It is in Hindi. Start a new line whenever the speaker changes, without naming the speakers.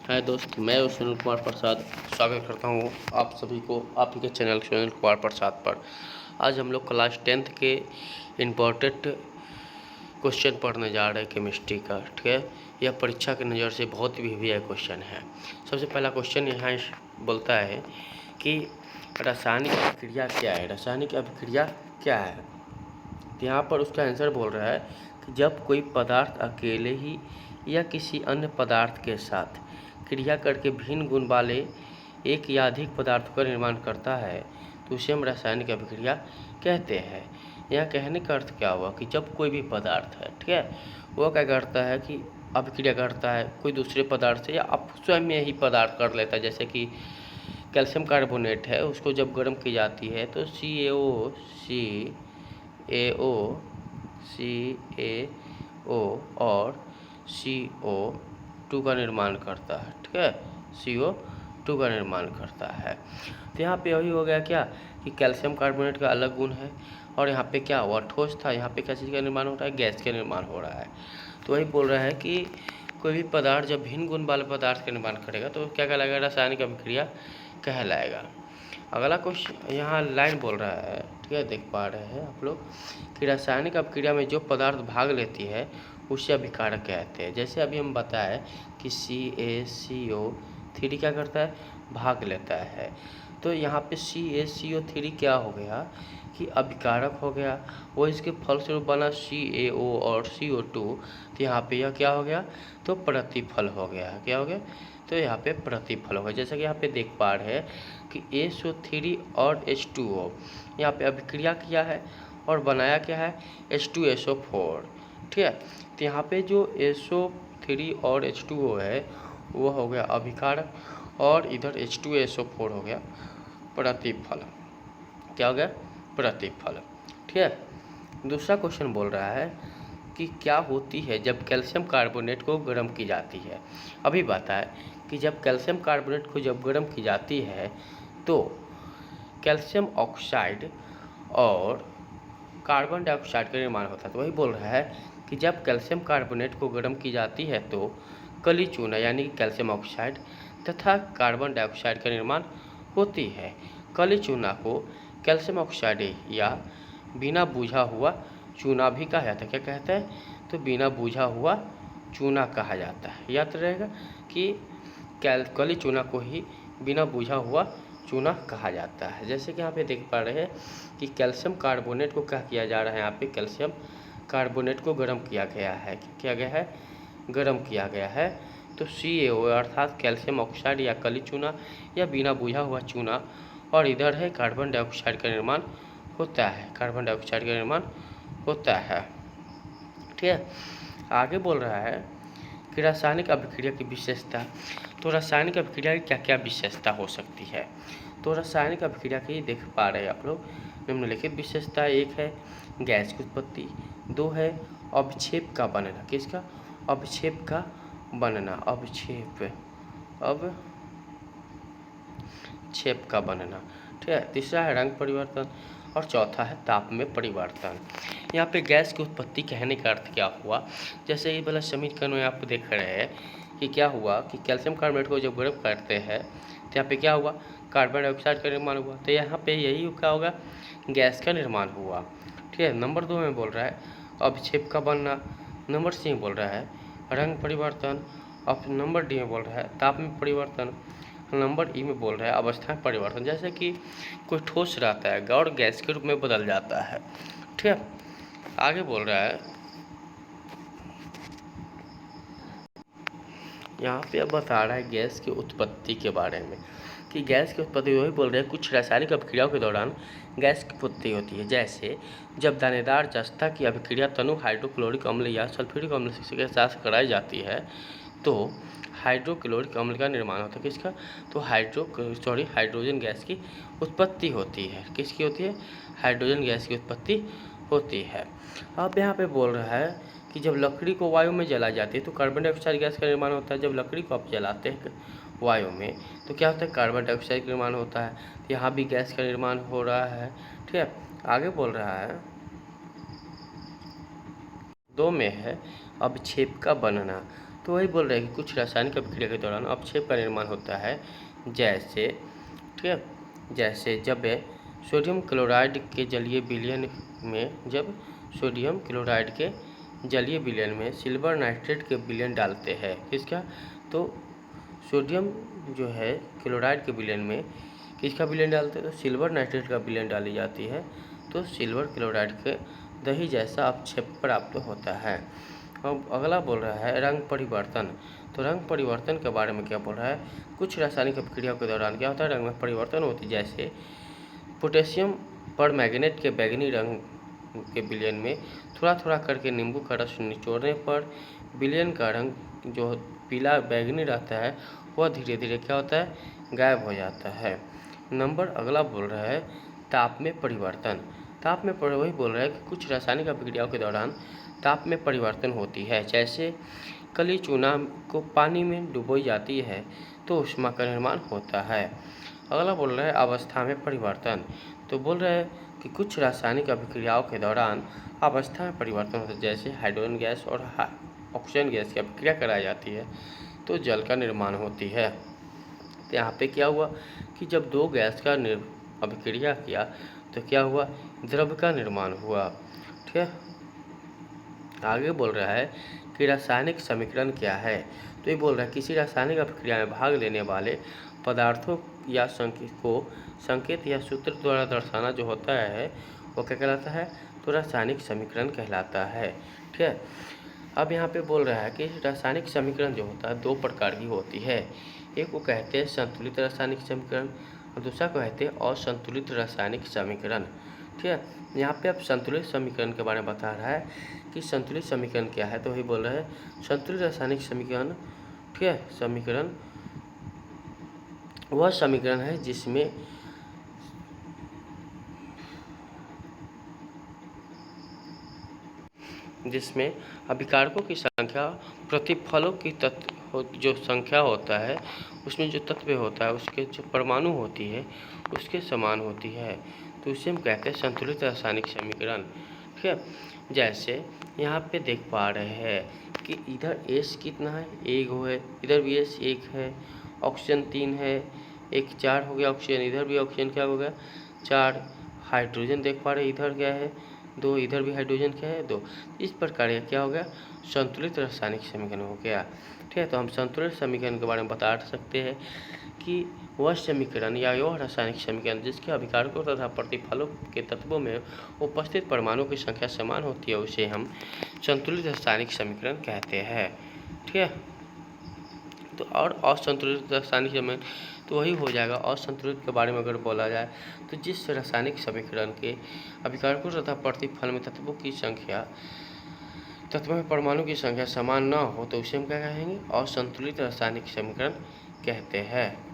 हाय दोस्त, मैं सुनील कुमार प्रसाद स्वागत करता हूँ आप सभी को आपके चैनल सुनील कुमार प्रसाद पर। आज हम लोग क्लास 10th के इम्पोर्टेंट क्वेश्चन पढ़ने जा रहे हैं केमिस्ट्री का। ठीक है, यह परीक्षा की नज़र से बहुत ही हेवी क्वेश्चन है। सबसे पहला क्वेश्चन यहाँ बोलता है कि रासायनिक अभिक्रिया क्या है। रासायनिक अभिक्रिया क्या है, तो यहाँ पर उसका आंसर बोल रहा है कि जब कोई पदार्थ अकेले ही या किसी अन्य पदार्थ के साथ क्रिया करके भिन्न गुण वाले एक या अधिक पदार्थों का निर्माण करता है तो उसे हम रासायनिक अभिक्रिया कहते हैं। यहाँ कहने का अर्थ क्या हुआ कि जब कोई भी पदार्थ है, ठीक है, वो क्या करता है कि अभिक्रिया करता है कोई दूसरे पदार्थ से, या आप स्वयं में ही पदार्थ कर लेता है। जैसे कि कैल्शियम कार्बोनेट है, उसको जब गर्म की जाती है तो CaO और CO2 का निर्माण करता है। ठीक है, CO2 का निर्माण करता है। तो यहाँ पे वही हो गया क्या कि कैल्शियम कार्बोनेट का अलग गुण है, और यहाँ पे क्या हुआ, ठोस था, यहाँ पे क्या चीज़ का निर्माण हो रहा है, गैस का निर्माण हो रहा है। तो वही बोल रहा है कि कोई भी पदार्थ जब भिन्न गुण वाले पदार्थ का निर्माण करेगा तो क्या कहलाएगा, रासायनिक अभिक्रिया कहलाएगा। अगला क्वेश्चन यहाँ लाइन बोल रहा है, ठीक है, देख पा रहे हैं आप लोग कि रासायनिक अभिक्रिया में जो पदार्थ भाग लेती है उसे अभिकारक कहते हैं। जैसे अभी हम बताए कि CaCO3 क्या करता है, भाग लेता है। तो यहाँ पे CaCO3 क्या हो गया कि अभिकारक हो गया, वो इसके फलस्वरूप बना CaO और CO2। तो यहाँ पे यह क्या हो गया, तो प्रतिफल हो गया। क्या हो गया, तो यहाँ पे प्रतिफल होगा। जैसा कि यहाँ पे देख पा रहे हैं कि SO3 और H2O यहाँ पे अभिक्रिया किया है और बनाया क्या है, H2SO4। ठीक है, तो यहाँ पे जो SO3 और H2O है वो हो गया अभिकारक, और इधर H2SO4 हो गया प्रतिफल। क्या हो गया, प्रतिफल। ठीक है, दूसरा क्वेश्चन बोल रहा है कि क्या होती है जब कैल्शियम कार्बोनेट को गर्म की जाती है। अभी बताए कि जब कैल्शियम कार्बोनेट को जब गर्म की जाती है तो कैल्शियम ऑक्साइड और कार्बन डाइऑक्साइड का निर्माण होता है। तो वही बोल रहा है कि जब कैल्शियम कार्बोनेट को गर्म की जाती है तो कली चूना यानी कि कैल्शियम ऑक्साइड तथा कार्बन डाइऑक्साइड का निर्माण होती है। कली चूना को कैल्शियम ऑक्साइड या बिना बुझा हुआ चूना भी कहा जाता है। क्या कहता है, तो बिना बुझा हुआ चूना कहा जाता है। याद रहेगा कि कली चूना को ही बिना बुझा हुआ चूना कहा जाता है। जैसे कि यहाँ पे देख पा रहे हैं कि कैल्शियम कार्बोनेट को क्या किया जा रहा है, यहाँ पे कैल्शियम कार्बोनेट को गर्म किया गया है। क्या किया गया है, गर्म किया गया है। तो CaO अर्थात कैल्शियम ऑक्साइड या कली चूना या बिना बुझा हुआ चूना, और इधर है कार्बन डाइऑक्साइड का निर्माण होता है। कार्बन डाइऑक्साइड का निर्माण होता है। ठीक है, आगे बोल रहा है कि रासायनिक अभिक्रिया की विशेषता। तो रासायनिक अभिक्रिया की क्या क्या विशेषता हो सकती है, तो रासायनिक अभिक्रिया की देख पा रहे हैं आप लोग निम्नलिखित विशेषता। एक है गैस की उत्पत्ति, दो है अवक्षेप का बनना। किसका, अवक्षेप का बनना, अवक्षेप का बनना। ठीक है, तीसरा है रंग परिवर्तन, और चौथा है ताप में परिवर्तन। यहाँ पे गैस की उत्पत्ति कहने का अर्थ क्या हुआ, जैसे ये वाला समीकरण में आप देख रहे हैं कि क्या हुआ कि कैल्शियम कार्बोनेट को जब गर्म करते हैं तो यहाँ पे क्या हुआ, कार्बन डाइऑक्साइड का निर्माण हुआ। तो यहाँ पे यही क्या होगा, गैस का निर्माण हुआ। ठीक है, नंबर 2 में बोल रहा है अवक्षेप का बनना, नंबर C में बोल रहा है रंग परिवर्तन, और नंबर D में बोल रहा है ताप में परिवर्तन, नंबर E में बोल रहा है अवस्था में परिवर्तन। जैसे कि कोई ठोस रहता है और गैस के रूप में बदल जाता है। ठीक है, आगे बोल रहा है यहाँ पे अब बता रहा है गैस की उत्पत्ति के बारे में कि गैस की उत्पत्ति वही बोल रहे हैं कुछ रासायनिक अभिक्रियाओं के दौरान गैस की उत्पत्ति होती है। जैसे जब दानेदार जस्ता की अभिक्रिया तनु हाइड्रोक्लोरिक अम्ल या सल्फ्यूरिक अम्ल के साथ कराई जाती है तो हाइड्रोक्लोरिक अम्ल का निर्माण होता है। किसका, तो हाइड्रोजन गैस की उत्पत्ति होती है। किसकी होती है, हाइड्रोजन गैस की उत्पत्ति होती है। अब यहाँ पे बोल रहा है कि जब लकड़ी को वायु में जलाई जाती है तो कार्बन डाइऑक्साइड गैस का निर्माण होता है। जब लकड़ी को आप जलाते हैं वायु में तो क्या होता है, कार्बन डाइऑक्साइड का निर्माण होता है। तो यहाँ भी गैस का निर्माण हो रहा है। ठीक है, आगे बोल रहा है 2 में है अवक्षेप का बनना। तो वही बोल रहे हैं कि कुछ रासायनिक अभिक्रिया के दौरान अपक्षेप का निर्माण होता है, जैसे ठीक है, जैसे जब सोडियम क्लोराइड के जलीय विलयन में सोडियम क्लोराइड के जलीय विलयन में सिल्वर नाइट्रेट के विलयन डालते हैं। किसका? तो सोडियम जो है क्लोराइड के विलयन में किसका विलयन डालते हैं? तो सिल्वर नाइट्रेट का विलयन डाली जाती है, तो सिल्वर क्लोराइड के दही जैसा अपक्षेप प्राप्त होता है। अब अगला बोल रहा है रंग परिवर्तन। तो रंग परिवर्तन के बारे में क्या बोल रहा है? कुछ रासायनिक अभिक्रियाओं के दौरान क्या होता है? रंग में परिवर्तन होती है। जैसे पोटेशियम परमैंगनेट के बैंगनी रंग के विलयन में थोड़ा थोड़ा करके नींबू का रस निचोड़ने पर विलयन का रंग जो पीला बैंगनी रहता है वह धीरे धीरे क्या होता है? गायब हो जाता है। नंबर अगला बोल रहा है ताप में परिवर्तन। ताप में वही बोल रहा है कि कुछ रासायनिक अभिक्रियाओं के दौरान ताप में परिवर्तन होती है। जैसे कली चूना को पानी में डुबोई जाती है तो ऊष्मा का निर्माण होता है। अगला बोल रहा है अवस्था में परिवर्तन। तो बोल रहा है कि कुछ रासायनिक अभिक्रियाओं के दौरान अवस्था में परिवर्तन होता है। जैसे हाइड्रोजन गैस और ऑक्सीजन गैस की अभिक्रिया कराई जाती है तो जल का निर्माण होती है। तो यहाँ पे क्या हुआ कि जब दो गैस का अभिक्रिया किया तो क्या हुआ? द्रव का निर्माण हुआ। ठीक है, आगे बोल रहा है कि रासायनिक समीकरण क्या है। तो ये बोल रहा है किसी रासायनिक अभिक्रिया में भाग लेने वाले पदार्थों या संकेत या सूत्र द्वारा दर्शाना जो होता है वो क्या कहलाता है? तो रासायनिक समीकरण कहलाता है। ठीक है, अब यहाँ पे बोल रहा है कि रासायनिक समीकरण जो होता है दो प्रकार की होती है। एक को कहते हैं संतुलित रासायनिक समीकरण और दूसरा को कहते हैं असंतुलित रासायनिक समीकरण। ठीक है, यहाँ पे अब संतुलित समीकरण के बारे में बता रहा है कि संतुलित समीकरण क्या है। तो वही बोल रहा है संतुलित रासायनिक समीकरण, ठीक है, समीकरण वह समीकरण है जिसमें अभिकारकों की संख्या प्रतिफलों की जो संख्या होता है उसमें जो तत्व होता है उसके जो परमाणु होती है उसके समान होती है, तो उसे हम कहते हैं संतुलित रासायनिक समीकरण। ठीक है, जैसे यहाँ पे देख पा रहे हैं कि इधर एस कितना है? एक है, इधर भी एस एक है, ऑक्सीजन 3 है, एक 4 हो गया ऑक्सीजन, इधर भी ऑक्सीजन क्या हो गया? 4। हाइड्रोजन देख पा रहे हैं इधर क्या है? 2, इधर भी हाइड्रोजन क्या है? 2। इस प्रकार यह क्या हो गया? संतुलित रासायनिक समीकरण हो गया। ठीक है, तो हम संतुलित समीकरण के बारे में बता सकते हैं कि वह समीकरण या वह रासायनिक समीकरण जिसके अभिकारकों तथा प्रतिफलों के तत्वों में उपस्थित परमाणु की संख्या समान होती है उसे हम संतुलित रासायनिक समीकरण कहते हैं। ठीक है, तो और असंतुलित रासायनिक समीकरण तो वही हो जाएगा। असंतुलित के बारे में अगर बोला जाए तो जिस रासायनिक समीकरण के अभिकारकों तथा प्रतिफल में तत्वों में परमाणु की संख्या समान न हो तो उसे हम क्या कहेंगे? असंतुलित रासायनिक समीकरण कहते हैं।